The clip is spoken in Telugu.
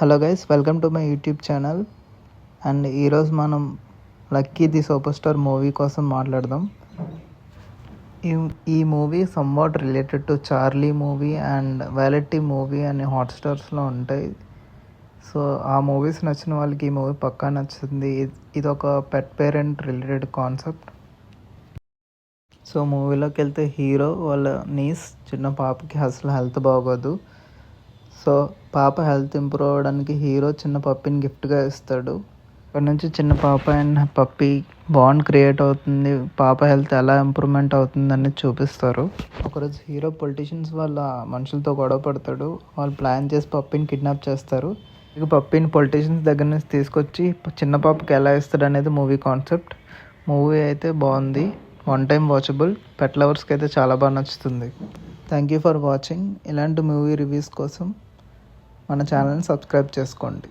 Hello guys, welcome to my YouTube channel. And ఈరోజు మనం lucky the superstar movie కోసం మాట్లాడదాం. ఈ movie somewhat related to Charlie movie and Valatty movie అనే హాట్స్టార్స్లో ఉంటాయి. సో ఆ మూవీస్ నచ్చిన వాళ్ళకి ఈ మూవీ పక్కా నచ్చుతుంది. ఇది ఒక pet parent related concept. So మూవీలోకి వెళ్తే హీరో వాళ్ళ చిన్న పాపకి అసలు హెల్త్ బాగోదు. సో పాప హెల్త్ ఇంప్రూవ్ అవ్వడానికి హీరో చిన్న పప్పిని గిఫ్ట్గా ఇస్తాడు. అక్కడ నుంచి చిన్న పాప అండ్ పప్పి బాండ్ క్రియేట్ అవుతుంది. పాప హెల్త్ ఎలా ఇంప్రూవ్మెంట్ అవుతుంది అనేది చూపిస్తారు. ఒకరోజు హీరో పొలిటీషియన్స్ వాళ్ళ మనుషులతో గొడవ పడతాడు. వాళ్ళు ప్లాన్ చేసి పప్పిని కిడ్నాప్ చేస్తారు. ఇక పప్పిని పొలిటీషియన్స్ దగ్గర నుంచి తీసుకొచ్చి చిన్న పాపకి ఎలా ఇస్తాడు అనేది మూవీ కాన్సెప్ట్. మూవీ అయితే బాగుంది, వన్ టైం వాచబుల్. పెట్ లవర్స్కి అయితే చాలా బాగా నచ్చుతుంది. Thank you for watching. ఇలాంటి మూవీ రివ్యూస్ కోసం మన ఛానల్ని సబ్స్క్రైబ్ చేసుకోండి.